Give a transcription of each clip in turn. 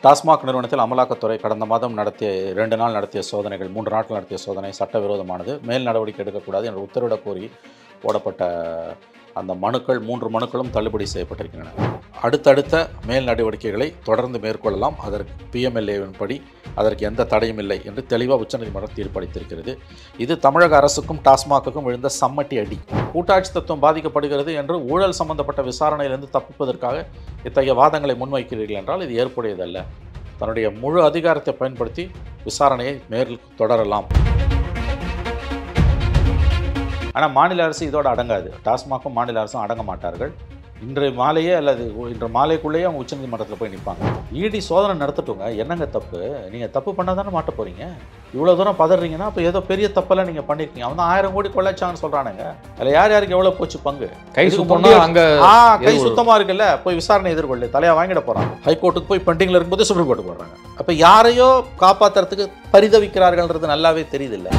டாஸ்மாக் நிறுவனத்தில் அமலாக்கத்துறை கடந்த மாதம் நடத்திய 2 நாள் நடத்திய சோதனைகள் 3 நாட்கள் நடத்திய சோதனை சட்டவிரோதமானது. மேல் நடவடிக்கை எடுக்கக்கூடாது என்று உத்தரவிடக் கோரி போடப்பட்ட அந்த மனுக்கள் 3 மனுக்களும் தள்ளுபடி செய்யப்பட்டிருக்கின்றன. அடுத்தடுத்த மேல் நடவடிக்கைகளை தொடர்ந்து மேற்கொள்ளலாம். அதற்கு பிஎம்எல்ஏவின் படி அதற்கு எந்த தடையும் இல்லை என்று தெளிவாக உச்சநீதிமன்றம் தீர்ப்பளித்திருக்கிறது. இது தமிழக அரசுக்கும் டாஸ்மாகுக்கும் விழுந்த சம்மட்டி அடி. கூட்டாட்சி தத்துவம் பாதிக்கப்படுகிறது என்று ஊழல் சம்பந்தப்பட்ட விசாரணையிலிருந்து தப்பிப்பதற்காக இத்தகைய வாதங்களை முன்வைக்கிறீர்கள் என்றால் இது ஏற்புடையதல்ல. தன்னுடைய முழு அதிகாரத்தை பயன்படுத்தி விசாரணையை மேல் தொடரலாம். ஆனால் மாநில அரசு இதோடு அடங்காது. டாஸ்மாகும் மாநில அரசும் அடங்க மாட்டார்கள். இன்று மாலையே அல்லது இன்று மாலைக்குள்ளேயே அவங்க உச்சநீதிமன்றத்தில் போய் நிற்பாங்க. இடி சோதனை நடத்தட்டுங்க, என்னங்க தப்பு? நீங்கள் தப்பு பண்ணால் தானே மாட்ட போகிறீங்க. இவ்வளோ தூரம் பதறீங்கன்னா அப்போ ஏதோ பெரிய தப்பெல்லாம் நீங்கள் பண்ணியிருக்கீங்க. அவன் தான் 1000 கோடி கொள்ளைச்சான்னு சொல்கிறானுங்க. அதில் யார் யாருக்கு எவ்வளோ போச்சு பங்கு? கை சுத்தமாக இருக்குல்ல, போய் விசாரணை எதிர்கொள்ளு, தலையாக வாங்கிட போகிறாங்க. ஹைகோர்ட்டுக்கு போய் பெண்டிங்கில் இருக்கும்போது சுப்ரீம் கோர்ட்டுக்கு போடுறாங்க. அப்போ யாரையோ காப்பாற்றுறதுக்கு பரிதவிக்கிறார்கள்ன்றது நல்லாவே தெரியுது இல்லை?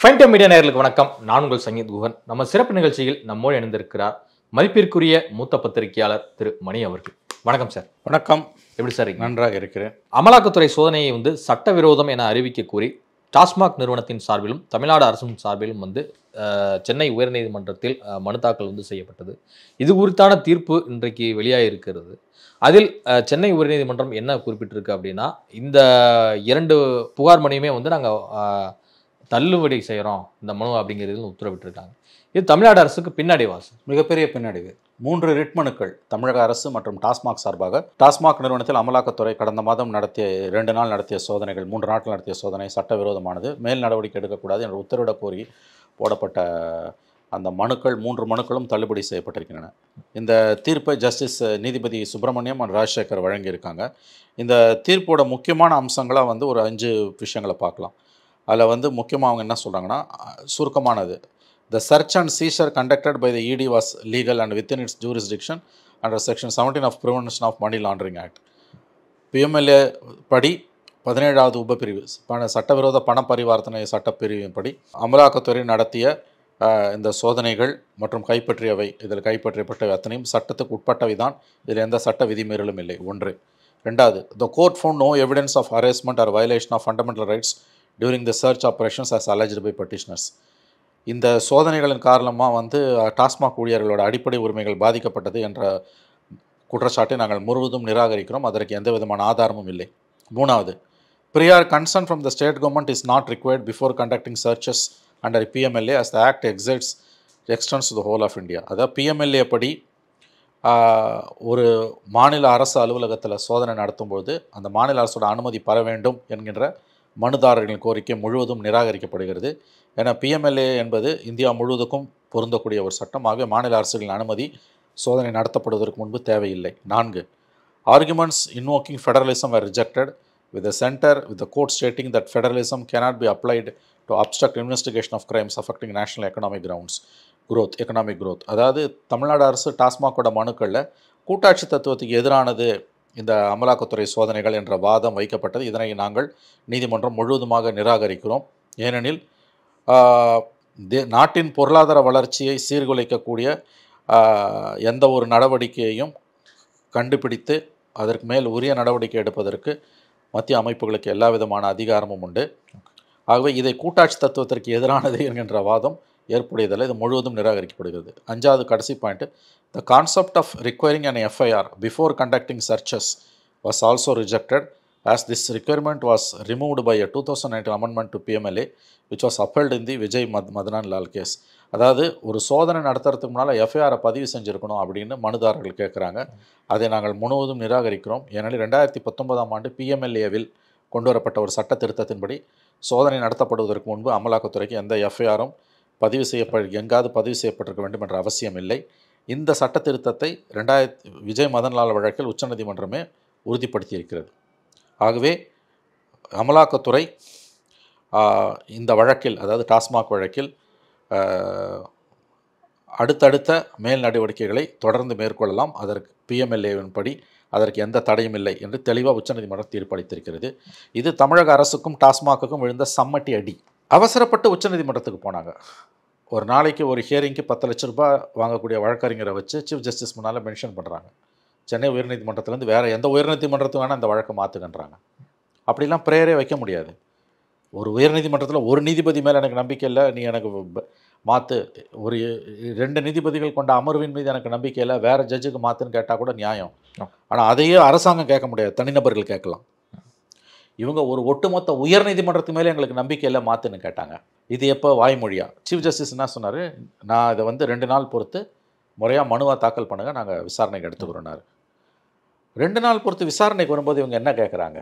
ஃபைன் டைம் மீடியா நேயர்களுக்கு வணக்கம். நான் உங்கள் சங்கீத் குகன். நம்ம சிறப்பு நிகழ்ச்சியில் நம்மோடு இணைந்திருக்கிறார் மதிப்பிற்குரிய மூத்த பத்திரிகையாளர் திரு மணி அவர்கள். வணக்கம் சார். வணக்கம். எப்படி சார்? நன்றாக இருக்கிறேன். அமலாக்கத்துறை சோதனையை சட்டவிரோதம் என அறிவிக்க கூறி டாஸ்மாக் நிறுவனத்தின் சார்பிலும் தமிழ்நாடு அரசின் சார்பிலும் சென்னை உயர்நீதிமன்றத்தில் மனு தாக்கல் செய்யப்பட்டது. இது குறித்தான தீர்ப்பு இன்றைக்கு வெளியாக இருக்கிறது. அதில் சென்னை உயர்நீதிமன்றம் என்ன குறிப்பிட்டிருக்கு அப்படின்னா, இந்த 2 புகார் மனுவுமே நாங்கள் தள்ளுபடி செய்கிறோம் இந்த மனு அப்படிங்கிறது உத்தரவிட்டிருக்காங்க. இது தமிழ்நாடு அரசுக்கு பின்னடைவா? மிகப்பெரிய பின்னடைவு. 3 ரிட் மனுக்கள் தமிழக அரசு மற்றும் டாஸ்மாக் சார்பாக டாஸ்மாக் நிறுவனத்தில் அமலாக்கத்துறை கடந்த மாதம் நடத்திய 2 நாள் நடத்திய சோதனைகள் 3 நாட்கள் நடத்திய சோதனை சட்டவிரோதமானது. மேல் நடவடிக்கை எடுக்கக்கூடாது என்று உத்தரவிடக் கோரி போடப்பட்ட அந்த மனுக்கள் 3 மனுக்களும் தள்ளுபடி செய்யப்பட்டிருக்கின்றன. இந்த தீர்ப்பை ஜஸ்டிஸ் நீதிபதி சுப்பிரமணியம் அண்ட் ராஜசேகர் வழங்கியிருக்காங்க. இந்த தீர்ப்போட முக்கியமான அம்சங்களாக ஒரு 5 விஷயங்களை பார்க்கலாம். அதில் முக்கியமாக அவங்க என்ன சொல்கிறாங்கன்னா, சுருக்கமானது, the search and seizure conducted by the ED was legal and within its jurisdiction under section 17 of prevention of money laundering act. PMLA படி 17வது உபப்பிரிவு சட்டவிரோத பண பரிவர்த்தனை சட்டப்பிரிவின் படி அமலாக்கத்துறை நடத்திய இந்த சோதனைகள் மற்றும் கைப்பற்றியவை, இதில் கைப்பற்றப்பட்டவை அத்தனையும் சட்டத்துக்கு உட்பட்டவை தான். இதில் எந்த சட்ட விதிமீறலும் இல்லை. 1. 2, the court found no evidence of harassment or violation of fundamental rights during the search operations as alleged by petitioners. இந்த சோதனைகளின் காரணமாக டாஸ்மாக் ஊழியர்களோட அடிப்படை உரிமைகள் பாதிக்கப்பட்டது என்ற குற்றச்சாட்டை நாங்கள் முழுவதும் நிராகரிக்கிறோம். அதற்கு எந்த விதமான ஆதாரமும் இல்லை. 3, prior consent from the state government is not required before conducting searches under PMLA as the act extends to the whole of India. அதாவது PMLA படி ஒரு மாநில அரசு அலுவலகத்தில் சோதனை நடத்தும்போது அந்த மாநில அரசோட அனுமதி பெற வேண்டும் என்கின்ற மனுதாரர்களின் கோரிக்கை முழுவதும் நிராகரிக்கப்படுகிறது. ஏன்னா பிஎம்எல்ஏ என்பது இந்தியா முழுவதுக்கும் பொருந்தக்கூடிய ஒரு சட்டம். ஆகவே மாநில அரசுகளின் அனுமதி சோதனை நடத்தப்படுவதற்கு முன்பு தேவையில்லை. 4, arguments invoking federalism were rejected with the court stating that federalism cannot be applied to obstruct investigation of crimes affecting national economic growth. அதாவது தமிழ்நாடு அரசு டாஸ்மாகோட மனுக்களில் கூட்டாட்சி தத்துவத்துக்கு எதிரானது இந்த அமலாக்கத்துறை சோதனைகள் என்ற வாதம் வைக்கப்பட்டது. இதனை நாங்கள் நீதிமன்றம் முழுவதுமாக நிராகரிக்கிறோம். ஏனெனில் நாட்டின் பொருளாதார வளர்ச்சியை சீர்குலைக்கக்கூடிய எந்த ஒரு நடவடிக்கையையும் கண்டுபிடித்து அதற்கு மேல் உரிய நடவடிக்கை எடுப்பதற்கு மத்திய அமைப்புகளுக்கு எல்லா விதமான அதிகாரமும் உண்டு. ஆகவே இதை கூட்டாட்சி தத்துவத்திற்கு எதிரானது என்கின்ற வாதம் ஏற்புடையதில்லை. இது முழுவதும் நிராகரிக்கப்படுகிறது. 5வது கடைசி point, the concept of requiring an FIR before conducting searches was also rejected as this requirement was removed by a 2019 amendment to PMLA which was upheld in the Vijay Madanal Lal case. அதாவது ஒரு சோதனை நடத்துறதுக்கு முன்னால் எஃப்ஐஆரை பதிவு செஞ்சுருக்கணும் அப்படின்னு மனுதாரர்கள் கேட்குறாங்க. அதை நாங்கள் முழுவதும் நிராகரிக்கிறோம். ஏனெனில் 2019ஆம் ஆண்டு PMLAவில் கொண்டு வரப்பட்ட ஒரு சட்ட திருத்தத்தின்படி சோதனை நடத்தப்படுவதற்கு முன்பு அமலாக்கத்துறைக்கு எந்த எஃப்ஐஆரும் எங்காவது பதிவு செய்யப்பட்டிருக்க வேண்டும் என்ற அவசியம் இல்லை. இந்த சட்ட திருத்தத்தை விஜய் மதன்லால் வழக்கில் உச்சநீதிமன்றமே உறுதிப்படுத்தியிருக்கிறது. ஆகவே அமலாக்கத்துறை இந்த வழக்கில், அதாவது டாஸ்மாக் வழக்கில் அடுத்தடுத்த மேல் நடவடிக்கைகளை தொடர்ந்து மேற்கொள்ளலாம். அதற்கு பிஎம்எல்ஏவின் படி அதற்கு எந்த தடையும் இல்லை என்று தெளிவாக உச்சநீதிமன்றம் தீர்ப்பளித்திருக்கிறது. இது தமிழக அரசுக்கும் டாஸ்மாகுக்கும் விழுந்த சம்மட்டி அடி. அவசரப்பட்டு உச்சநீதிமன்றத்துக்கு போனாங்க. ஒரு நாளைக்கு ஒரு ஹியரிங்க்கு 10 லட்ச ரூபாய் வாங்கக்கூடிய வழக்கறிஞரை வச்சு சீஃப் ஜஸ்டிஸ் முன்னால் மென்ஷன் பண்ணுறாங்க. சென்னை உயர்நீதிமன்றத்துலேருந்து வேறு எந்த உயர்நீதிமன்றத்துக்கு வேணால் அந்த வழக்கை மாற்றுக்கன்றாங்க. அப்படிலாம் ப்ரேயரே வைக்க முடியாது. ஒரு உயர்நீதிமன்றத்தில் ஒரு நீதிபதி மேலே எனக்கு நம்பிக்கை இல்லை, நீ எனக்கு மாற்று. ஒரு 2 நீதிபதிகள் கொண்ட அமர்வின் மீது எனக்கு நம்பிக்கை இல்லை, வேறு ஜட்ஜுக்கு மாற்றுன்னு கேட்டால் கூட நியாயம். ஆனால் அதையே அரசாங்கம் கேட்க முடியாது, தனிநபர்கள் கேட்கலாம். இவங்க ஒரு ஒட்டுமொத்த உயர்நீதிமன்றத்து மேலே எங்களுக்கு நம்பிக்கை இல்லை, மாற்றுன்னு கேட்டாங்க. இது எப்போ வாய்மொழியா? சீஃப் ஜஸ்டிஸ் என்ன சொன்னார், நான் இதை 2 நாள் பொறுத்து முறையாக மனுவாக தாக்கல் பண்ணுங்கள், நாங்கள் விசாரணைக்கு எடுத்துக்கிறோன்னாரு. 2 நாள் பொறுத்து விசாரணைக்கு வரும்போது இவங்க என்ன கேட்குறாங்க,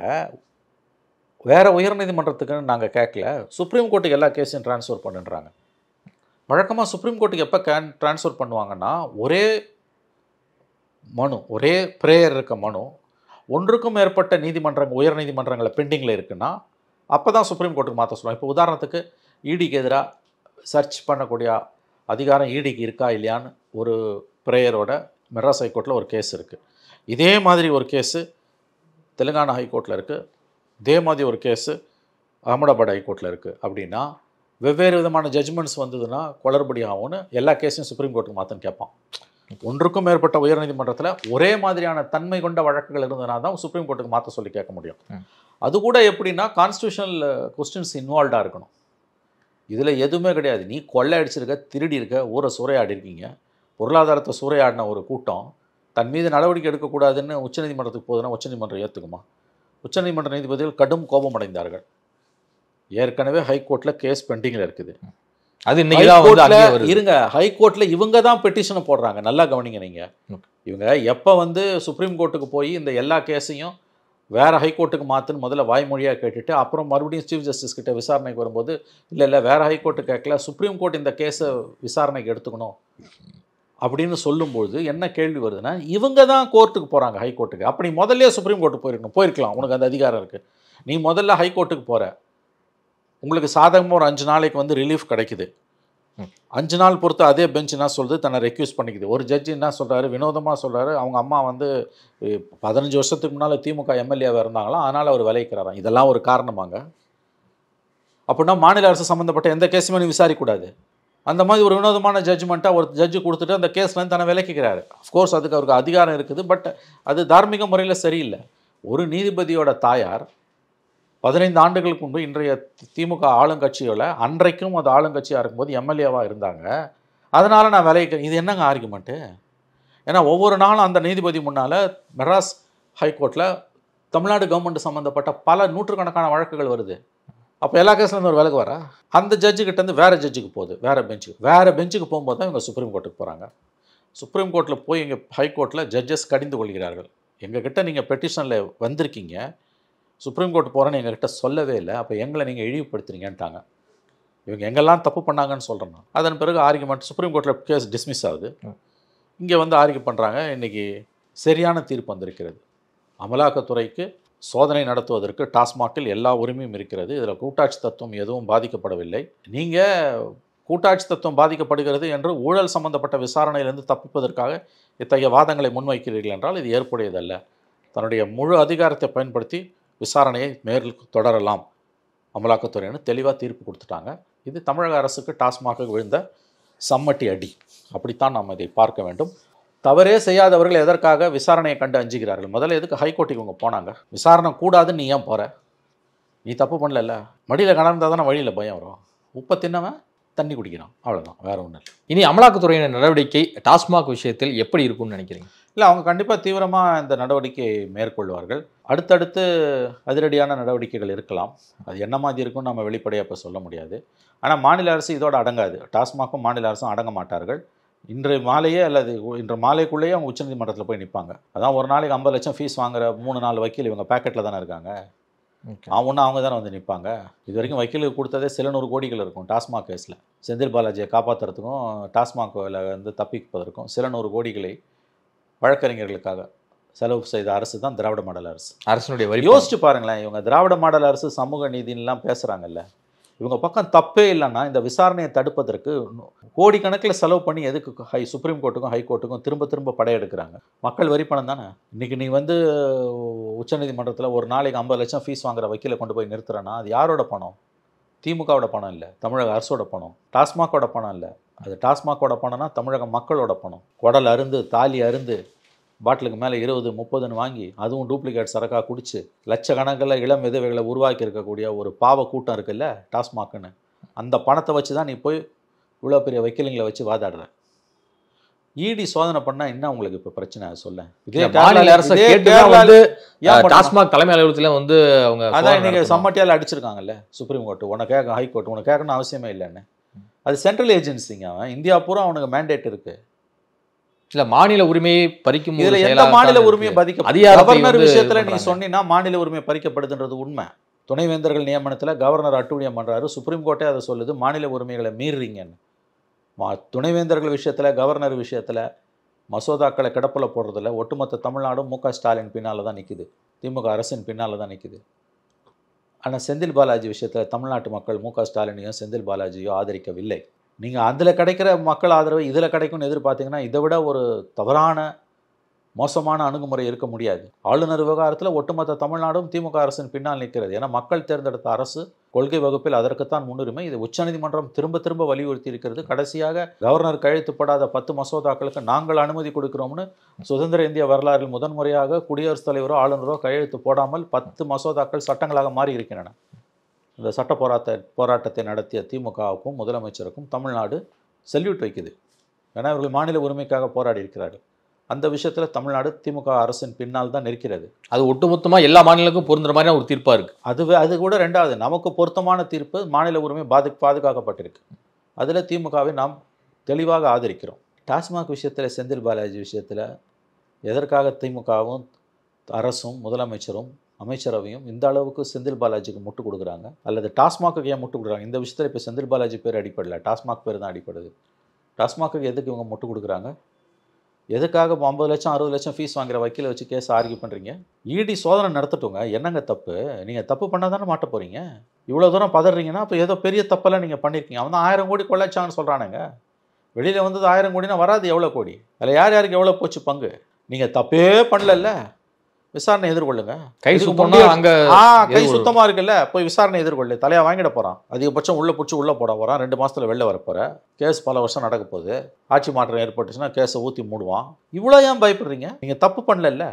வேறு உயர்நீதிமன்றத்துக்குன்னு நாங்கள் கேட்கல, சுப்ரீம் கோர்ட்டுக்கு எல்லா கேஸையும் ட்ரான்ஸ்ஃபர் பண்ணுன்றாங்க. வழக்கமாக சுப்ரீம் கோர்ட்டுக்கு எப்போ ட்ரான்ஸ்ஃபர் பண்ணுவாங்கன்னா, ஒரே மனு, ஒரே ப்ரேயர் இருக்க மனு ஒன்றுக்கும் மேற்பட்ட உயர் நீதிமன்றங்களை பெண்டிங்கில் இருக்குன்னா அப்போ தான் சுப்ரீம் கோர்ட்டுக்கு மாற்ற சொல்லுவாங்க. இப்போ உதாரணத்துக்கு ஈடிக்கு எதிராக சர்ச் பண்ணக்கூடிய அதிகாரம் ஈடிக்கு இருக்கா இல்லையான்னு ஒரு ப்ரேயரோட மெட்ராஸ் ஹைகோர்ட்டில் ஒரு கேஸ் இருக்குது. இதே மாதிரி ஒரு கேஸு தெலுங்கானா ஹைகோர்ட்டில் இருக்குது. இதே மாதிரி ஒரு கேஸு அகமதாபாத் ஹைகோர்ட்டில் இருக்குது. அப்படின்னா வெவ்வேறு விதமான ஜட்ஜ்மெண்ட்ஸ் வந்ததுன்னா குளறுபடி ஆகும்னு எல்லா கேஸையும் சுப்ரீம் கோர்ட்டுக்கு மாற்றன்னு கேட்பான். ஒன்றுக்கும் மேற்பட்ட உயர்நீதிமன்றத்தில் ஒரே மாதிரியான தன்மை கொண்ட வழக்குகள் இருந்ததுனா தான் சுப்ரீம் கோர்ட்டுக்கு மாற்ற சொல்லி கேட்க முடியும். அது கூட எப்படின்னா கான்ஸ்டியூஷனல் கொஸ்டின்ஸ் இன்வால்வ்டாக இருக்கணும். இதில் எதுவுமே கிடையாது. நீ கொள்ளை அடிச்சிருக்க, திருடி இருக்க, ஊரை சூறையாடி இருக்கீங்க, பொருளாதாரத்தை சூறையாடின ஒரு கூட்டம் தன் மீது நடவடிக்கை எடுக்கக்கூடாதுன்னு உச்சநீதிமன்றத்துக்கு போகுதுன்னா உச்சநீதிமன்றம் ஏற்றுக்குமா? உச்சநீதிமன்ற நீதிபதிகள் கடும் கோபம் அடைந்தார்கள். ஏற்கனவே ஹைகோர்ட்டில் கேஸ் பெண்டிங்கில் இருக்குது. அது இருங்க, ஹைகோர்ட்டில் இவங்க தான் பெட்டிஷனை போடுறாங்க. நல்லா கவனிங்க. நீங்கள் இவங்க எப்போ சுப்ரீம் கோர்ட்டுக்கு போய் இந்த எல்லா கேஸையும் வேறு ஹைகோர்ட்டுக்கு மாற்றுன்னு முதல்ல வாய்மொழியாக கேட்டுட்டு அப்புறம் மறுபடியும் சீஃப் ஜஸ்டிஸ் கிட்ட விசாரணைக்கு வரும்போது இல்லை வேறு ஹைகோர்ட்டு கேட்கல, சுப்ரீம் கோர்ட் இந்த கேஸை விசாரணைக்கு எடுத்துக்கணும் அப்படின்னு சொல்லும்போது என்ன கேள்வி வருதுன்னா, இவங்க தான் கோர்ட்டுக்கு போகிறாங்க, ஹைகோர்ட்டுக்கு. அப்படி முதல்ல சுப்ரீம் கோர்ட்டுக்கு போயிருக்கலாம், உனக்கு அந்த அதிகாரம் இருக்குது. நீ முதல்ல ஹைகோர்ட்டுக்கு போகிற, உங்களுக்கு சாதகமாக ஒரு 5 நாளைக்கு ரிலீஃப் கிடைக்குது. 5 நாள் பொறுத்து அதே பெஞ்ச் என்ன சொல்லுது, தன்னை ரெக்யூஸ் பண்ணிக்குது. ஒரு ஜட்ஜி என்ன சொல்கிறாரு, வினோதமாக சொல்கிறாரு, அவங்க அம்மா 15 வருஷத்துக்கு முன்னால் திமுக எம்எல்ஏவாக இருந்தாங்களாம், அதனால் அவர் விளைவிக்கிறாராம். இதெல்லாம் ஒரு காரணமாங்க. அப்படின்னா மாநில அரசு சம்மந்தப்பட்ட எந்த கேஸுமே நீ விசாரிக்கக்கூடாது. அந்த மாதிரி ஒரு வினோதமான ஜட்ஜ்மெண்ட்டாக ஒரு ஜட்ஜு கொடுத்துட்டு அந்த கேஸ்லேருந்து தன்னை விலக்கிக்கிறாரு. அஃப்கோர்ஸ் அதுக்கு அவருக்கு அதிகாரம் இருக்குது, பட் அது தார்மீக முறையில் சரியில்லை. ஒரு நீதிபதியோட தாயார் 15 ஆண்டுகளுக்கு முன்பு இன்றைய திமுக ஆளுங்கட்சியோட அன்றைக்கும் அது ஆளுங்கட்சியாக இருக்கும்போது எம்எல்ஏவாக இருந்தாங்க, அதனால் நான் விளைவிக்கிறேன். இது என்னங்க ஆர்குமெண்ட்டு? ஏன்னா ஒவ்வொரு நாளும் அந்த நீதிபதி முன்னால் மெட்ராஸ் ஹைகோர்ட்டில் தமிழ்நாடு கவர்மெண்ட் சம்மந்தப்பட்ட பல நூற்றுக்கணக்கான வழக்குகள் வருது. அப்போ எல்லா கேஸ்லேருந்து ஒரு விலகு வரா? அந்த ஜட்ஜுக்கிட்டேருந்து வேறு ஜட்ஜுக்கு போகுது, வேறு பெஞ்சுக்கு போகும்போது தான் இவங்க சுப்ரீம் கோர்ட்டுக்கு போகிறாங்க. சுப்ரீம் கோர்ட்டில் போய் இங்கே ஹைகோர்ட்டில் ஜட்ஜஸ் கடிந்து கொள்கிறார்கள். எங்ககிட்ட நீங்கள் பெட்டிஷனில் வந்திருக்கீங்க, சுப்ரீம் கோர்ட் போகிறேன்னு எங்ககிட்ட சொல்லவே இல்லை, அப்போ எங்களை நீங்கள் இழிவுபடுத்துறீங்கன்ட்டாங்க. இவங்க எங்கெல்லாம் தப்பு பண்ணாங்கன்னு சொல்கிறேன். அதன் பிறகு ஆர்குமெண்ட் சுப்ரீம் கோர்ட்டில் கேஸ் டிஸ்மிஸ் ஆகுது. இங்கே ஆர்கியூ பண்ணுறாங்க. இன்றைக்கி சரியான தீர்ப்பு வந்திருக்கிறது. அமலாக்கத்துறைக்கு சோதனை நடத்துவதற்கு டாஸ்மாகில் எல்லா உரிமையும் இருக்கிறது. இதில் கூட்டாட்சி தத்துவம் எதுவும் பாதிக்கப்படவில்லை. நீங்கள் கூட்டாட்சி தத்துவம் பாதிக்கப்படுகிறது என்று ஊழல் சம்பந்தப்பட்ட விசாரணையிலிருந்து தப்பிப்பதற்காக இத்தகைய வாதங்களை முன்வைக்கிறீர்கள் என்றால் இது ஏற்புடையதல்ல. தன்னுடைய முழு அதிகாரத்தை பயன்படுத்தி விசாரணையை மேல் தொடரலாம் அமலாக்கத்துறைன்னு தெளிவாக தீர்ப்பு கொடுத்துட்டாங்க. இது தமிழக அரசுக்கு டாஸ்மாக விழுந்த சம்மட்டி அடி. அப்படித்தான் நாம் இதை பார்க்க வேண்டும். தவறே செய்யாதவர்கள் எதற்காக விசாரணையை கண்டு அஞ்சுகிறார்கள்? முதல்ல எதுக்கு ஹைகோர்ட்டுக்கு இவங்க போனாங்க? விசாரணை கூடாதுன்னு நீ ஏன் போகிற? நீ தப்பு பண்ணல. மடியில் கடந்தால் தானே வழியில் பயம் வரும். உப்பை தின்னவன் தண்ணி குடிக்கிறான், அவ்வளோதான், வேறு ஒன்றும் இல்லை. இனி அமலாக்கத்துறையின் நடவடிக்கை டாஸ்மாக் விஷயத்தில் எப்படி இருக்கும்னு நினைக்கிறீங்க? இல்லை, அவங்க கண்டிப்பாக தீவிரமாக இந்த நடவடிக்கையை மேற்கொள்வார்கள். அடுத்தடுத்து அதிரடியான நடவடிக்கைகள் இருக்கலாம். அது என்ன மாதிரி இருக்குன்னு நம்ம வெளிப்படையாக இப்போ சொல்ல முடியாது. ஆனால் மாநில அரசு இதோடு அடங்காது. டாஸ்மாக்கும் மாநில அரசும் அடங்க மாட்டார்கள். இன்று மாலையே அல்லது இன்று மாலைக்குள்ளேயே அவங்க உச்சநீதிமன்றத்தில் போய் நிற்பாங்க. அதான் ஒரு நாளைக்கு 50 லட்சம் ஃபீஸ் வாங்குற 3-4 வக்கீல் இவங்க பேக்கெட்டில் தானே இருக்காங்க. அவங்க தானே நிற்பாங்க. இது வரைக்கும் வக்கீலுக்கு கொடுத்ததே சில 100 கோடிகள் இருக்கும். டாஸ்மாக் கேஸில் செந்தில் பாலாஜியை காப்பாற்றுறதுக்கும் டாஸ்மாகில் தப்பிப்பதற்கும் சில 100 கோடிகளை வழக்கறிஞர்களுக்காக செலவு செய்த அரசு தான் திராவிட மாடல் அரசு. அரசனுடைய வரி யோசிச்சு பாருங்களேன். இவங்க திராவிட மாடல் அரசு சமூக நீதினெலாம் பேசுகிறாங்கல்ல, இவங்க பக்கம் தப்பே இல்லைன்னா இந்த விசாரணையை தடுப்பதற்கு கோடிக்கணக்கில் செலவு பண்ணி எதுக்கு சுப்ரீம் கோர்ட்டுக்கும் ஹைகோர்ட்டுக்கும் திரும்ப படையெடுக்கிறாங்க? மக்கள் வரி பணம் தானே. இன்றைக்கி நீ உச்சநீதிமன்றத்தில் ஒரு நாளைக்கு 50 லட்சம் ஃபீஸ் வாங்குற வக்கீலை கொண்டு போய் நிறுத்துறேன்னா அது யாரோட பணம்? திமுகவோட பணம் இல்லை, தமிழக அரசோட பணம், டாஸ்மாகோட பணம் இல்லை, அது டாஸ்மாகோட பணம்னா தமிழக மக்களோட பணம். குடல் அருந்து தாலி அருந்து பாட்டிலுக்கு மேலே 20-30ன்னு வாங்கி அதுவும் டூப்ளிகேட் சரக்காக குடிச்சு லட்சக்கணக்கில் இளம் விதவைகளை உருவாக்கி இருக்கக்கூடிய ஒரு பாவ கூட்டம் இருக்குல்ல டாஸ்மாக்குன்னு, அந்த பணத்தை வச்சு தான் நீ போய் இவ்வளோ பெரிய வக்கீலுங்களை வச்சு வாதாடுற. இடி சோதனை பண்ணால் என்ன உங்களுக்கு இப்போ பிரச்சனை சொல்ல? மாநில அரசு டாஸ்மாக் தலைமை அலுவலகத்தில் வந்து அவங்க அதான் இன்னைக்கு சம்மட்டியால் அடிச்சிருக்காங்கல்ல சுப்ரீம் கோர்ட்டு. உனக்கு கேட்க ஹைகோர்ட் உனக்கு கேட்கணும் அவசியமே இல்லைன்னு. அது சென்ட்ரல் ஏஜென்சிங்க. அவன் இந்தியா பூரா அவனுக்கு மேண்டேட் இருக்கு. இல்ல மாநில உரிமையை பறிக்கும் இதுல எந்த மாநில உரிமையை பாதிக்க கவர்னர் விஷயத்துல நீ சொன்னீங்கன்னா மாநில உரிமை பறிக்கப்படுதுன்றது உண்மை. துணைவேந்தர்கள் நியமனத்துல கவர்னர் அட்டூழியம் பண்றாரு. சுப்ரீம் கோர்ட்டே அதை சொல்லுது, மாநில உரிமைகளை மீறுறீங்கன்னு. துணைவேந்தர்கள் விஷயத்துல கவர்னர் விஷயத்துல மசோதாக்களை கிடப்புல போடுறதுல ஒட்டுமொத்த தமிழ்நாடும் மு.க. ஸ்டாலின் பின்னால தான் நிக்குது, திமுக அரசின் பின்னால தான் நிக்குது. ஆனால் செந்தில் பாலாஜி விஷயத்தில் தமிழ்நாட்டு மக்கள் மு.க. ஸ்டாலினையும் செந்தில் பாலாஜியோ ஆதரிக்கவில்லை. நீங்கள் அதில் கிடைக்கிற மக்கள் ஆதரவு இதில் கிடைக்கும்னு எதிர்பார்த்தீங்கன்னா இதை விட ஒரு தவறான மோசமான அணுகுமுறை இருக்க முடியாது. ஆளுநர் விவகாரத்தில் ஒட்டுமொத்த தமிழ்நாடும் திமுக அரசின் பின்னால் நிற்கிறது. ஏன்னா மக்கள் தேர்ந்தெடுத்த அரசு, கொள்கை வகுப்பில் அதற்குத்தான் முன்னுரிமை. இது உச்சநீதிமன்றம் திரும்ப திரும்ப வலியுறுத்தி இருக்கிறது. கடைசியாக கவர்னர் கையெழுத்துப்படாத 10 மசோதாக்களுக்கு நாங்கள் அனுமதி கொடுக்கிறோம்னு சுதந்திர இந்திய வரலாறில் முதன்முறையாக குடியரசுத் தலைவரோ ஆளுநரோ கையெழுத்து போடாமல் 10 மசோதாக்கள் சட்டங்களாக மாறி இருக்கின்றன. இந்த சட்ட போராட்டத்தை நடத்திய திமுகவுக்கும் முதலமைச்சருக்கும் தமிழ்நாடு செல்யூட் வைக்குது. ஏன்னா இவர்கள் மாநில உரிமைக்காக போராடி இருக்கிறார்கள். அந்த விஷயத்தில் தமிழ்நாடு திமுக அரசின் பின்னால் தான் நிற்கிறது. அது ஒட்டுமொத்தமாக எல்லா மாநிலங்களுக்கும் பொருந்துற மாதிரி ஒரு தீர்ப்பாக இருக்குது. அது கூட ரெண்டாவது, நமக்கு பொருத்தமான தீர்ப்பு மாநில உரிமை பாதுகாக்கப்பட்டிருக்கு. அதில் திமுகவை நாம் தெளிவாக ஆதரிக்கிறோம். டாஸ்மாக் விஷயத்தில், செந்தில் பாலாஜி விஷயத்தில் எதற்காக திமுகவும் அரசும் முதலமைச்சரும் அமைச்சரவையும் இந்த அளவுக்கு செந்தில் பாலாஜிக்கு முட்டு கொடுக்குறாங்க, அல்லது டாஸ்மாக்கு ஏன் முட்டு கொடுக்குறாங்க? இந்த விஷயத்தில் இப்போ செந்தில் பாலாஜி பேர் அடிப்படல, டாஸ்மாக் பேர் தான் அடிப்படுது. டாஸ்மாக்கு எதுக்கு இவங்க முட்டு கொடுக்குறாங்க? எதுக்காக 50 லட்சம் 60 லட்சம் ஃபீஸ் வாங்குற வக்கீலை வச்சு கேஸ் ஆர்கியூ பண்ணுறீங்க? இடி சோதனை நடத்தட்டுங்க, என்னங்க தப்பு? நீங்கள் தப்பு பண்ணால் தானே மாட்ட போகிறீங்க. இவ்வளோ தூரம் பதறீங்கன்னா அப்போ ஏதோ பெரிய தப்பெல்லாம் நீங்கள் பண்ணியிருக்கீங்க. அவன் தான் 1000 கோடி கொள்ளைச்சான்னு சொல்கிறானுங்க. வெளியில் வந்தது 1000 கோடினா வராது எவ்வளோ கோடி? அதில் யார் யாருக்கு எவ்வளோ போச்சு பங்கு? நீங்கள் தப்பே பண்ணல, விசாரணை எதிர்கொள்ளுங்க. கை சுத்தமா அங்கே கை சுத்தமாக இருக்குல்ல, போய் விசாரணை எதிர்கொள்ளு. தலையாக வாங்கிட போகிறான், அதிகபட்சம் உள்ளே பிடிச்சி உள்ளே போட போகிறான். 2 மாதத்தில் வெளில வரப்போகிற கேஸ் பல வருஷம் நடக்க போகுது. ஆட்சி மாற்றம் ஏற்பட்டுச்சுன்னா கேஸை ஊற்றி மூடுவான். இவ்வளோ ஏன் பயப்படுறீங்க? நீங்கள் தப்பு பண்ணல,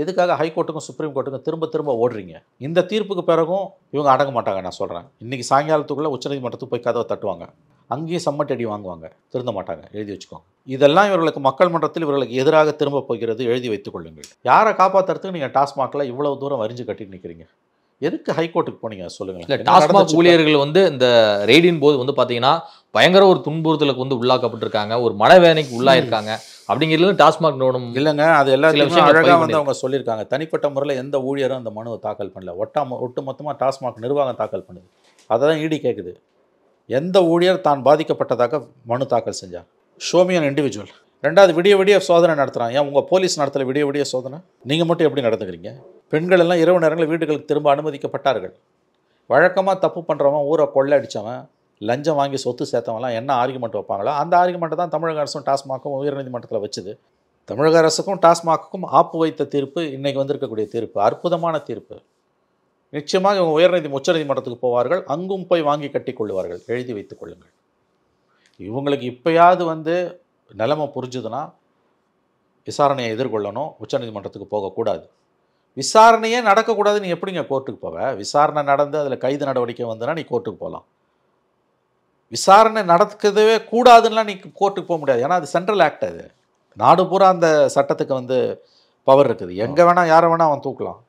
எதுக்காக ஹைகோர்ட்டுக்கும் சுப்ரீம் கோர்ட்டுக்கும் திரும்ப திரும்ப ஓடுறீங்க? இந்த தீர்ப்புக்கு பிறகும் இவங்க அடங்க மாட்டாங்க. நான் சொல்கிறேன், இன்றைக்கி சாயங்காலத்துக்குள்ளே உச்சநீதிமன்றத்துக்கு போய் கதவை தட்டுவாங்க, அங்கேயும் சம்மட்டடி வாங்குவாங்க, திருந்த மாட்டாங்க. எழுதி வச்சுக்கோங்க. இதெல்லாம் இவர்களுக்கு மக்கள் மன்றத்தில் இவர்களுக்கு எதிராக திரும்ப போகிறது, எழுதி வைத்துக் கொள்ளுங்கள். யாரை காப்பாற்றுறதுக்கு நீங்கள் டாஸ்மாகில் இவ்வளவு தூரம் வரிஞ்சு கட்டிட்டு நிற்கிறீங்க? எதுக்கு ஹைகோர்ட்டுக்கு போனீங்க சொல்லுங்கள். இல்லை, டாஸ்மாக் ஊழியர்கள் வந்து இந்த ரெய்டின் போது வந்து பார்த்தீங்கன்னா பயங்கர ஒரு துன்புறுத்தலுக்கு வந்து உள்ளாக்கப்பட்டிருக்காங்க, ஒரு மனவேதனைக்கு உள்ளாயிருக்காங்க அப்படிங்கிறது டாஸ்மாக் நிறுவனம் இல்லைங்க. அது எல்லாத்தையும் அழகாக வந்து அவங்க சொல்லியிருக்காங்க. தனிப்பட்ட முறையில் எந்த ஊழியரும் அந்த மனுவை தாக்கல் பண்ணல, ஒட்டுமொத்தமாக டாஸ்மாக் நிர்வாகம் தாக்கல் பண்ணுது. அதை தான் இடி கேட்குது. எந்த ஊழியர் தான் பாதிக்கப்பட்டதாக மனு தாக்கல் செஞ்சார்? ஷோமியன் இண்டிவிஜுவல். ரெண்டாவது, விடிய சோதனை நடத்துகிறான். ஏன் உங்கள் போலீஸ் நடத்தல விடிய சோதனை? நீங்கள் மட்டும் எப்படி நடந்துக்கிறீங்க? பெண்கள் எல்லாம் இரவு நேரங்களில் வீடுகளுக்கு திரும்ப அனுமதிக்கப்பட்டார்கள். வழக்கமாக தப்பு பண்ணுறவன், ஊரை கொள்ளை அடித்தவன், லஞ்சம் வாங்கி சொத்து சேர்த்தவன்லாம் என்ன ஆர்குமெண்ட் வைப்பாங்களோ அந்த ஆர்குமெண்ட்டை தான் தமிழக அரசும் டாஸ்மாக்கும் உயர்நீதிமன்றத்தில் வச்சுது. தமிழக அரசுக்கும் டாஸ்மாக்குக்கும் ஆப்பு வைத்த தீர்ப்பு இன்றைக்கி வந்திருக்கக்கூடிய தீர்ப்பு அற்புதமான தீர்ப்பு. நிச்சயமாக இவங்க உச்சநீதிமன்றத்துக்கு போவார்கள், அங்கும் போய் வாங்கி கட்டி கொள்ளுவார்கள். எழுதி வைத்துக் கொள்ளுங்கள். இவங்களுக்கு இப்போயாவது வந்து நிலைமை புரிஞ்சுதுன்னா விசாரணையை எதிர்கொள்ளணும், உச்சநீதிமன்றத்துக்கு போகக்கூடாது. விசாரணையே நடக்கக்கூடாது. நீ எப்படிங்க கோர்ட்டுக்கு போவ? விசாரணை நடந்து அதில் கைது நடவடிக்கை வந்துன்னா நீ கோர்ட்டுக்கு போகலாம். விசாரணை நடக்கவே கூடாதுன்னா நீ கோர்ட்டுக்கு போக முடியாது. ஏன்னா அது சென்ட்ரல் ஆக்ட். அது நாடு பூரா அந்த சட்டத்துக்கு வந்து பவர் இருக்குது. எங்கே வேணால் யாரை வேணால் அவன் தூக்கலாம்.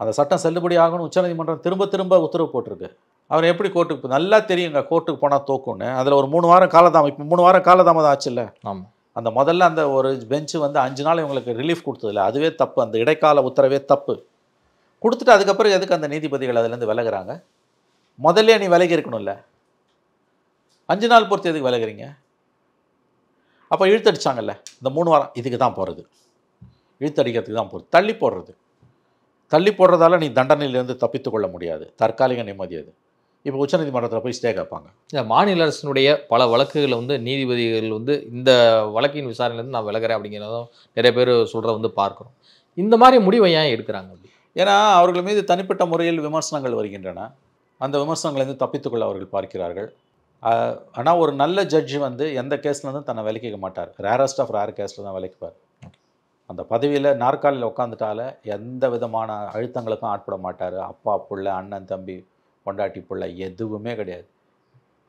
அந்த சட்டம் செல்லுபடி ஆகணும். உச்சநீதிமன்றம் திரும்ப உத்தரவு போட்டிருக்கு. அவர் எப்படி கோர்ட்டுக்கு நல்லா தெரியுங்க, கோர்ட்டுக்கு போனால் தோக்குன்னு. அதில் ஒரு 3 வாரம் காலதாமம், இப்போ 3 வாரம் காலதாமதம் ஆச்சு இல்லை? ஆமாம். அந்த முதல்ல அந்த ஒரு பெஞ்சு வந்து 5 நாள் இவங்களுக்கு ரிலீஃப் கொடுத்ததில்ல, அதுவே தப்பு. அந்த இடைக்கால உத்தரவே தப்பு கொடுத்துட்டு அதுக்கப்புறம் எதுக்கு அந்த நீதிபதிகள் அதுலேருந்து விலகுறாங்க? முதல்ல நீ விலகி இருக்கணும்ல. 5 நாள் பொறுத்து எதுக்கு விலகுறீங்க? அப்போ இழுத்தடிச்சாங்கல்ல இந்த 3 வாரம், இதுக்கு தான் போகிறது. இழுத்தடிக்கிறதுக்கு தான் போகிறது. தள்ளி போடுறதால நீ தண்டனையிலேருந்து தப்பித்து கொள்ள முடியாது. தற்காலிக நிம்மதி அது. இப்போ உச்சநீதிமன்றத்தில் போய் ஸ்டே கேட்பாங்க. மாநில அரசினுடைய பல வழக்குகளை வந்து நீதிபதிகள் வந்து இந்த வழக்கின் விசாரணையிலேருந்து நான் விலகிறேன் அப்படிங்கிறதும் நிறைய பேர் சொல்கிற வந்து பார்க்குறோம். இந்த மாதிரி முடிவை ஏன் எடுக்கிறாங்க? ஏன்னா அவர்கள் மீது தனிப்பட்ட முறையில் விமர்சனங்கள் வருகின்றன. அந்த விமர்சனங்களிலிருந்து தப்பித்துக்கொள்ள அவர்கள் பார்க்கிறார்கள். ஆனால் ஒரு நல்ல ஜட்ஜி வந்து எந்த கேஸ்லேருந்து தன்னை விலக்கிக்க மாட்டார். ரேரஸ்ட் ஆஃப் ரேர் கேஸில் தான் விலக்கிப்பார். அந்த பதவியில் நாற்காலியில் உட்காந்துட்டால எந்த விதமான அழுத்தங்களுக்கும் ஆட்பட மாட்டார். அப்பா புள்ள, அண்ணன் தம்பி, பொண்டாட்டி பிள்ளை எதுவுமே கிடையாது.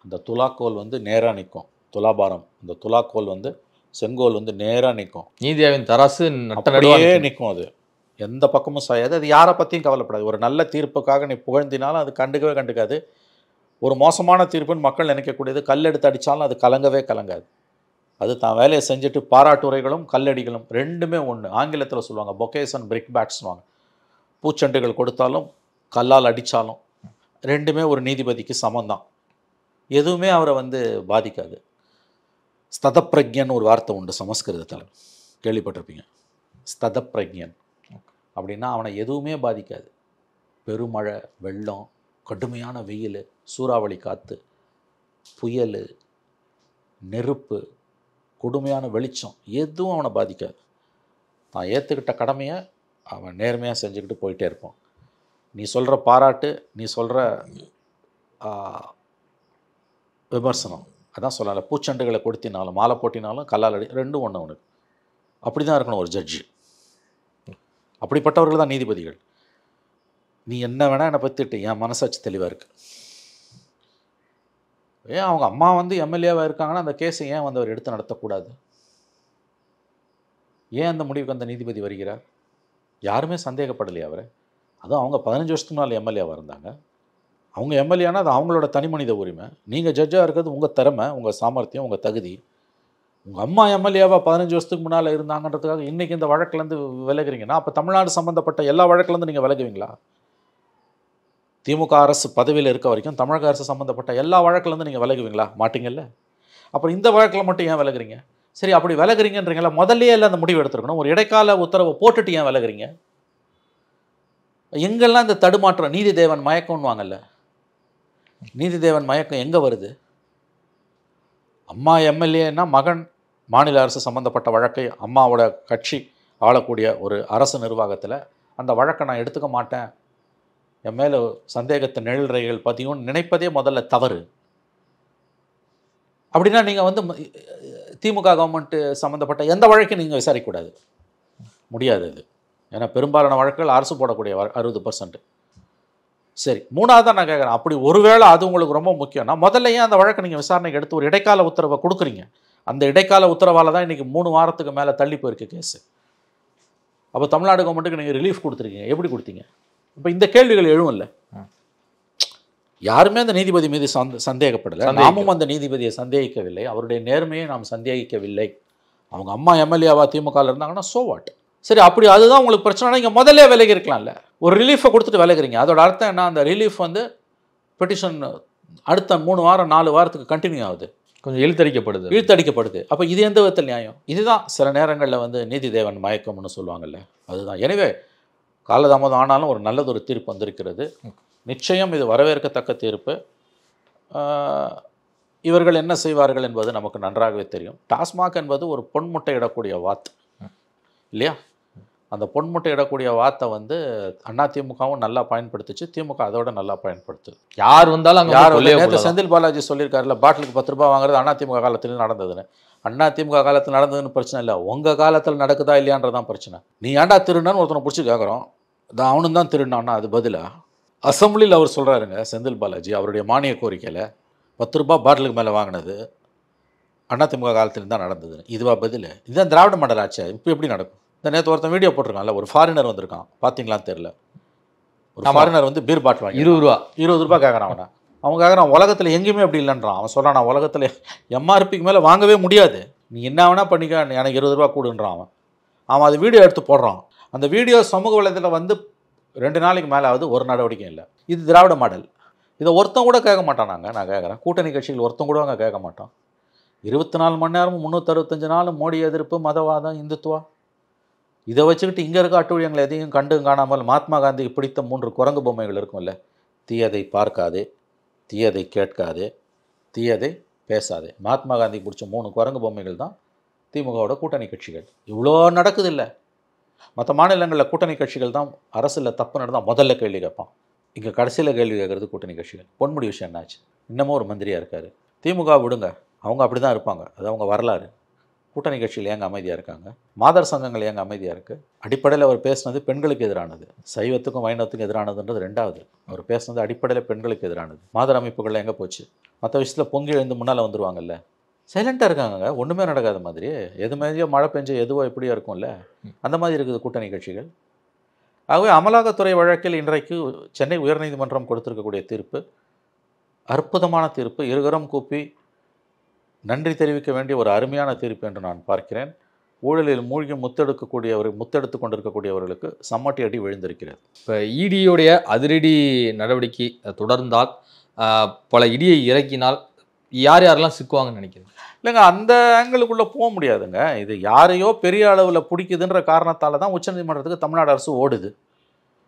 அந்த துலாக்கோல் வந்து நேராக நிற்கும். துலாபாரம், இந்த துலாக்கோல் வந்து செங்கோல் வந்து நேராக நிற்கும். நீதியாவின் தராசு அப்படியே நிற்கும். அது எந்த பக்கமும் சாயாது. அது யாரை பற்றியும் கவலைப்படாது. ஒரு நல்ல தீர்ப்புக்காக நீ புகழ்ந்தினாலும் அது கண்டுக்கவே கண்டுக்காது. ஒரு மோசமான தீர்ப்புன்னு மக்கள் நினைக்கக்கூடியது கல்லெடுத்து அடித்தாலும் அது கலங்கவே கலங்காது. அது தான் வேலையை செஞ்சுட்டு பாராட்டுரைகளும் கல்லடிகளும் ரெண்டுமே ஒன்று. ஆங்கிலத்தில் சொல்லுவாங்க பொக்கேஸ் அண்ட் பிரிக் பேட்ஸ்னுவாங்க. பூச்செண்டுகள் கொடுத்தாலும் கல்லால் அடித்தாலும் ரெண்டுமே ஒரு நீதிபதிக்கு சமந்தான். எதுவுமே அவரை வந்து பாதிக்காது. ஸ்ததப்பிரஜன் ஒரு வார்த்தை உண்டு சமஸ்கிருதத்தில், கேள்விப்பட்டிருப்பீங்க. ஸ்ததப்பிரஜன் அப்படின்னா அவனை எதுவுமே பாதிக்காது. பெருமழை, வெள்ளம், கடுமையான வெயில், சூறாவளி காற்று, புயல், நெருப்பு, கொடுமையான வெளிச்சம் எதுவும் அவனை பாதிக்காது. தான் ஏற்றுக்கிட்ட கடமையை அவன் நேர்மையாக செஞ்சுக்கிட்டு போயிட்டே இருப்பான். நீ சொல்கிற பாராட்டு, நீ சொல்கிற விமர்சனம், அதான் சொல்லலை. பூச்செண்டுகளை கொடுத்தினாலும் மாலை போட்டினாலும் கல்லால் அடி ரெண்டும் ஒன்று அவனுக்கு. அப்படி தான் இருக்கணும் ஒரு ஜட்ஜி. அப்படிப்பட்டவர்கள் தான் நீதிபதிகள். நீ என்ன வேணால் என்னை பற்றிட்டு, என் மனசாட்சி தெளிவாக இருக்குது. ஏன் அவங்க அம்மா வந்து எம்எல்ஏவாக இருக்காங்கன்னா அந்த கேஸை ஏன் வந்து அவர் எடுத்து நடத்தக்கூடாது? ஏன் அந்த முடிவுக்கு அந்த நீதிபதி வருகிறார்? யாருமே சந்தேகப்படலையே அவரை. அதுவும் அவங்க 15 வருஷத்துக்கு முன்னால் எம்எல்ஏவாக இருந்தாங்க. அவங்க எம்எல்ஏனா அது அவங்களோட தனி மனித உரிமை. நீங்கள் ஜட்ஜாக இருக்கிறது உங்கள் திறமை, உங்கள் சாமர்த்தியம், உங்கள் தகுதி. உங்கள் அம்மா எம்எல்ஏவாக 15 வருஷத்துக்கு முன்னால் இருந்தாங்கன்றதுக்காக இன்றைக்கி இந்த வழக்குலேருந்து விலகுறீங்கன்னா அப்போ தமிழ்நாடு சம்மந்தப்பட்ட எல்லா வழக்குலேருந்து நீங்கள் விலகுவீங்களா? திமுக அரசு பதவியில் இருக்க வரைக்கும் தமிழக அரசு சம்மந்தப்பட்ட எல்லா வழக்குலேருந்து நீங்கள் விலகுவீங்களா? மாட்டீங்கல்ல. அப்புறம் இந்த வழக்கில் மட்டும் ஏன் விலகுறீங்க? சரி, அப்படி விலகுறீங்கன்றீங்களா? முதல்லையே இல்லை அந்த முடிவு எடுத்துருக்கணும். ஒரு இடைக்கால உத்தரவை போட்டுட்டு ஏன் விலகுறீங்க? எங்கெல்லாம் இந்த தடுமாற்றம், நீதி தேவன் மயக்கம்னு வாங்கல்ல, நீதி தேவன் மயக்கம் எங்கே வருது? அம்மா எம்எல்ஏன்னா மகன் மாநில அரசு சம்மந்தப்பட்ட வழக்கை அம்மாவோட கட்சி ஆளக்கூடிய ஒரு அரசு நிர்வாகத்தில் அந்த வழக்கை நான் எடுத்துக்க மாட்டேன், என் மேலே சந்தேகத்தை நிழல்றைகள் பதியும்னு நினைப்பதே முதல்ல தவறு. அப்படின்னா நீங்கள் வந்து திமுக கவர்மெண்ட்டு சம்மந்தப்பட்ட எந்த வழக்கையும் நீங்கள் விசாரிக்கக்கூடாது, முடியாது. அது ஏன்னா பெரும்பாலான வழக்குகள் அரசு போடக்கூடிய 60%. சரி, மூணாவது தான் நான் கேட்குறேன், அப்படி ஒருவேளை அது உங்களுக்கு ரொம்ப முக்கியம்னா முதல்ல ஏன் அந்த வழக்கை நீங்கள் விசாரணைக்கு எடுத்து ஒரு இடைக்கால உத்தரவை கொடுக்குறீங்க? அந்த இடைக்கால உத்தரவால் தான் இன்றைக்கி 3 வாரத்துக்கு மேலே தள்ளி போயிருக்கு கேஸு. அப்போ தமிழ்நாடு கவர்மெண்ட்டுக்கு நீங்கள் ரிலீஃப் கொடுத்துருக்கீங்க, எப்படி கொடுத்தீங்க? இப்போ இந்த கேள்விகள் எழுவும் இல்லை. யாருமே அந்த நீதிபதி மீது சந்தேகப்படலை, நாமும் அந்த நீதிபதியை சந்தேகிக்கவில்லை, அவருடைய நேர்மையை நாம் சந்தேகிக்கவில்லை. அவங்க அம்மா எம்எல்ஏவா திமுகவில் இருந்தாங்கன்னா சோ வாட்? சரி, அப்படி அதுதான் உங்களுக்கு பிரச்சனை, இங்கே முதல்ல விலகி இருக்கலாம்ல. ஒரு ரிலீஃபை கொடுத்துட்டு விலகுறீங்க. அதோட அர்த்தம் என்ன? அந்த ரிலீஃப் வந்து பெட்டிஷன் அடுத்த 3 வாரம் 4 வாரத்துக்கு கண்டினியூ ஆகுது, கொஞ்சம் இழுத்தடிக்கப்படுது. அப்போ இது எந்த விதத்தில் நியாயம்? இதுதான் சில நேரங்களில் வந்து நீதி தேவன் மயக்கம்னு சொல்லுவாங்கல்ல, அதுதான். எனவே காலதாமதம் ஆனாலும் ஒரு நல்லதொரு தீர்ப்பு வந்திருக்கிறது. நிச்சயம் இது வரவேற்கத்தக்க தீர்ப்பு. இவர்கள் என்ன செய்வார்கள் என்பது நமக்கு நன்றாகவே தெரியும். டாஸ்மாக் என்பது ஒரு பொன்முட்டை இடக்கூடிய வாத்து இல்லையா? அந்த பொன்முட்டை இடக்கூடிய வாத்தை வந்து அதிமுகவும் நல்லா பயன்படுத்துச்சு, திமுக அதோட நல்லா பயன்படுத்துது. யார் வந்தாலும் நேற்று செந்தில் பாலாஜி சொல்லியிருக்காருல, பாட்டிலுக்கு 10 ரூபாய் வாங்குறது அதிமுக காலத்தில் நடந்ததுன்னு. அதிமுக காலத்தில் நடந்ததுன்னு பிரச்சனை இல்லை, உங்கள் காலத்தில் நடக்குதா இல்லையான்றதான் பிரச்சனை. நீ ஏன்டா திருடன்னு ஒருத்தனை பிடிச்சி கேட்குறோம், அவனும் தான் திருடினான்னா அது பதிலாக அசம்பிளியில் அவர் சொல்கிறாருங்க. செந்தில் பாலாஜி அவருடைய மானிய கோரிக்கையில் 10 ரூபாய் பாட்டிலுக்கு மேலே வாங்கினது அதிமுக காலத்தில் தான் நடந்தது. இதுவா பதில்? இதுதான் திராவிட மாடல் ஆச்சு. இப்போ எப்படி நடக்கும்? இந்த நேற்று ஒருத்தன் வீடியோ போட்டிருக்கான்ல, ஒரு ஃபாரினர் வந்திருக்கான், பார்த்தீங்களான்னு தெரில. ஒரு ஃபாரினர் வந்து பீர் பாட்டில் வாங்கி 20 ரூபா கேட்குறான். அவன் கேட்குறான், உலகத்தில் எங்கேயுமே அப்படி இல்லைன்றான். அவன் சொல்கிறான், நான் உலகத்தில் எம்ஆர்பிக்கு மேலே வாங்கவே முடியாது, நீ என்ன வேணால் பண்ணிக்க, எனக்கு 20 ரூபா கூடுன்றான். அவன் அது வீடியோ எடுத்து போடுறான். அந்த வீடியோ சமூக வலைதளத்தில் வந்து 2 நாளைக்கு மேலே ஆகுது, ஒரு நடவடிக்கையும் இல்லை. இது திராவிட மாடல். இதை ஒருத்தன் கூட கேட்க மாட்டான். நான் கேட்குறேன், கூட்டணி கட்சிகள் ஒருத்தன் கூட அங்கே கேட்க மாட்டான். 24 மணி நேரமும் 365 நாளும் மோடி எதிர்ப்பு, மதவாதம், இந்துத்துவா, இதை வச்சுக்கிட்டு இங்கே இருக்க அட்டூழியங்களை எதையும் கண்டு காணாமல் மகாத்மா காந்திக்கு பிடித்த 3 குரங்கு பொம்மைகள் இருக்கும்ல, தீயதை பார்க்காதே, தீயதை கேட்காதே, தீயதை பேசாதே. மகாத்மா காந்திக்கு பிடிச்ச 3 குரங்கு பொம்மைகள் தான் திமுகவோட கூட்டணி கட்சிகள். இவ்வளோ நடக்குது இல்லை? மற்ற மாநிலங்களில் கூட்டணி கட்சிகள் தான் அரசில் தப்பு நடந்தால் முதல்ல கேள்வி கேட்பான். இங்கே கடைசியில் கேள்வி கேட்குறது கூட்டணி கட்சிகள். பொன்முடி விஷயம் என்னாச்சு? இன்னமும் ஒரு மந்திரியாக இருக்கார். திமுக விடுங்க, அவங்க அப்படி தான் இருப்பாங்க, அது அவங்க வரலாறு. கூட்டணி கட்சியில் ஏங்க அமைதியாக இருக்காங்க? மாதர் சங்கங்கள் ஏங்க அமைதியாக இருக்குது? அடிப்படையில் அவர் பேசுனது பெண்களுக்கு எதிரானது, சைவத்துக்கும் வைணவத்துக்கும் எதிரானதுன்றது ரெண்டாவது. அவர் பேசுனது அடிப்படையில் பெண்களுக்கு எதிரானது. மாதர் அமைப்புகள் எங்கே போச்சு? மற்ற விஷயத்தில் பொங்கி எழுந்து முன்னால் வந்துருவாங்கல்ல, சைலண்ட்டாக இருக்காங்க, ஒன்றுமே நடக்காத மாதிரி. எது மாதிரியோ மழை பெஞ்சு எதுவோ எப்படியோ இருக்கும்ல, அந்த மாதிரி இருக்குது கூட்டணி கட்சிகள். ஆகவே அமலாக்கத்துறை வழக்கில் இன்றைக்கு சென்னை உயர்நீதிமன்றம் கொடுத்திருக்கக்கூடிய தீர்ப்பு அற்புதமான தீர்ப்பு. இருகரம் கூப்பி நன்றி தெரிவிக்க வேண்டிய ஒரு அருமையான தீர்ப்பு என்று நான் பார்க்கிறேன். ஊழலில் மூழ்கி முத்தெடுத்து கொண்டிருக்கக்கூடியவர்களுக்கு சம்மட்டி அடி விழுந்திருக்கிறது. இப்போ இடியோடைய அதிரடி நடவடிக்கை தொடர்ந்தால், பல இடியை இறக்கினால் யார் யாரெல்லாம் சிக்குவாங்கன்னு நினைக்கிறேன்? இல்லைங்க, அந்த ஆங்கிளுக்குள்ளே போக முடியாதுங்க. இது யாரையோ பெரிய அளவில் பிடிக்குதுன்ற காரணத்தால் தான் உச்சநீதிமன்றத்துக்கு தமிழ்நாடு அரசு ஓடுது.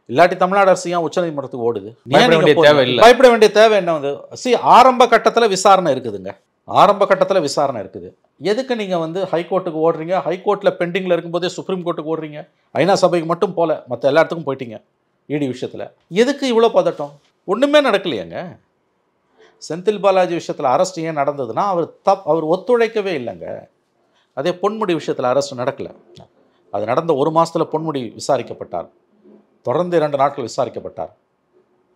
இல்லாட்டி தமிழ்நாடு அரசு ஏன் உச்சநீதிமன்றத்துக்கு ஓடுது? பயப்பட வேண்டிய தேவை என்ன வந்து? ஆரம்ப கட்டத்தில் விசாரணை இருக்குதுங்க, ஆரம்ப கட்டத்தில் விசாரணை இருக்குது. எதுக்கு நீங்கள் வந்து ஹைகோர்ட்டுக்கு ஓடுறீங்க? ஹைகோர்ட்டில் பெண்டிங்கில் இருக்கும்போதே சுப்ரீம் கோர்ட்டுக்கு ஓடுறீங்க. ஐநா சபைக்கு மட்டும் போல, மற்ற எல்லா இடத்துக்கும் போயிட்டீங்க. இடி விஷயத்தில் எதுக்கு இவ்வளோ பதட்டம்? ஒன்றுமே நடக்கலையாங்க. செந்தில் பாலாஜி விஷயத்தில் அரெஸ்ட் ஏன் நடந்ததுன்னா அவர் ஒத்துழைக்கவே இல்லைங்க. அதே பொன்முடி விஷயத்தில் அரெஸ்ட் நடக்கலை. அது நடந்த 1 மாதத்தில் பொன்முடி விசாரிக்கப்பட்டார், தொடர்ந்து 2 நாட்கள் விசாரிக்கப்பட்டார்.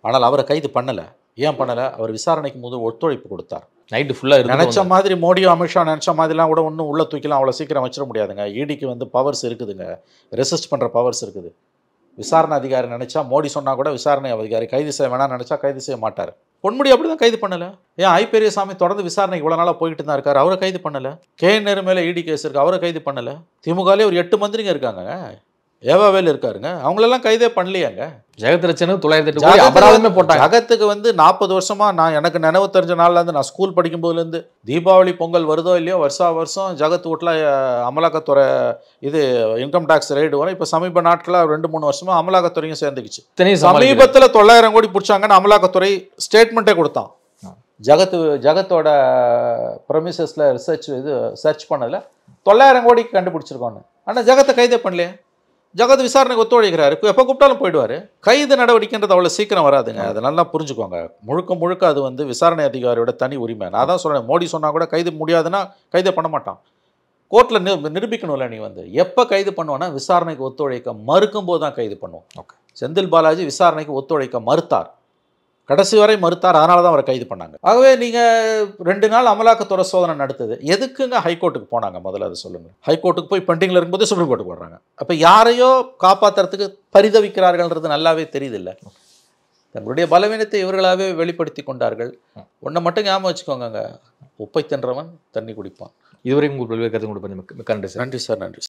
ஆனால் அவரை கைது பண்ணலை. ஏன் பண்ணலை? அவர் விசாரணைக்கு முதல் ஒத்துழைப்பு கொடுத்தார். நைட்டு ஃபுல்லாக நினச்ச மாதிரி மோடியோ அமித்ஷா நினச்ச மாதிரிலாம் கூட ஒன்றும் உள்ள தூக்கிலாம் அவ்வளோ சீக்கிரம் வச்சிட முடியாதுங்க. இடிக்கு வந்து பவர்ஸ் இருக்குதுங்க, ரெசிஸ்ட் பண்ணுற பவர்ஸ் இருக்குது. விசாரணை அதிகாரி நினச்சா, மோடி சொன்னால் கூட விசாரணை அதிகாரி கைது செய்ய வேணாம்னு நினச்சா கைது செய்ய மாட்டார். பொன்முடி அப்படி தான் கைது பண்ணலை. ஏன் ஐ பெரியசாமி தொடர்ந்து விசாரணைக்கு இவ்வளோ நாளாக போயிட்டு தான் இருக்கார், அவரை கைது பண்ணலை. நேரு மேலே இடி கேஸ் இருக்குது, அவரை கைது பண்ணலை. திமுகலே ஒரு 8 மந்திரிங்க இருக்காங்க, ஏவாவேல் இருக்காருங்க, அவங்களெல்லாம் கைதே பண்ணலையாங்க. ஜெகத்ரட்சனுக்கு 908 அபராதமே போட்டாங்க. ஜகத்துக்கு வந்து 40 வருஷமாக எனக்கு நினைவு தெரிஞ்ச நாள்லேருந்து, நான் ஸ்கூல் படிக்கும்போதுலேருந்து, தீபாவளி பொங்கல் வருதோ இல்லையோ வருஷம் ஜகத் வீட்டில் அமலாக்கத்துறை இது இன்கம் டேக்ஸ் ரெய்டு வரும். இப்போ சமீப நாட்களாக 2-3 வருஷமாக அமலாக்கத்துறையும் சேர்ந்துக்குச்சு. சமீபத்தில் 900 கோடி பிடிச்சாங்கன்னு அமலாக்கத்துறை ஸ்டேட்மெண்ட்டே கொடுத்தான். ஜகத்தோட ப்ரமிசஸில் சர்ச் பண்ணதில் 900 கோடிக்கு கண்டுபிடிச்சிருக்கோன்னு. ஆனால் ஜகத்தை கைதே பண்ணலையே. ஜகத் விசாரணைக்கு ஒத்துழைக்கிறாரு, எப்போ கூப்பிட்டாலும் போயிடுவார். கைது நடவடிக்கைன்றது அவ்வளோ சீக்கிரம் வராதுங்க, அதை நல்லா புரிஞ்சுக்கோங்க. முழுக்க அது வந்து விசாரணை அதிகாரியோட தனி உரிமை. நான் தான் சொல்கிறேன், மோடி சொன்னால் கூட கைது முடியாதுன்னா கைதே பண்ண மாட்டான். கோர்ட்டில் நிரூபிக்கணும்ல. நீ வந்து எப்போ கைது பண்ணுவோன்னா விசாரணைக்கு ஒத்துழைக்க மறுக்கும் போது தான் கைது பண்ணுவோம். ஓகே, செந்தில் பாலாஜி விசாரணைக்கு ஒத்துழைக்க மறுத்தார், கடைசி வரை மறுத்தார், அதனால தான் அவரை கைது பண்ணாங்க. ஆகவே நீங்கள் 2 நாள் அமலாக்கத்துறை சோதனை நடத்துது. எதுக்குங்க ஹைகோர்ட்டுக்கு போனாங்க? முதல்ல அதை சொல்லுங்கள். ஹைகோர்ட்டுக்கு போய் பெண்டிங்கில் இருக்கும்போது சுப்ரீம் கோர்ட்டுக்கு வர்றாங்க. அப்போ யாரையோ காப்பாற்றுறதுக்கு பரிதவிக்கிறார்கள்ன்றது நல்லாவே தெரியுது இல்லை. தங்களுடைய பலவீனத்தை இவர்களாகவே வெளிப்படுத்தி கொண்டார்கள். ஒன்றை மட்டும் ஞாபகம் வச்சுக்கோங்க, உப்பை தின்றவன் தண்ணி குடிப்பான். இதுவரை உங்கள் கருத்து கொடுப்பது நன்றி சார். நன்றி சார். நன்றி.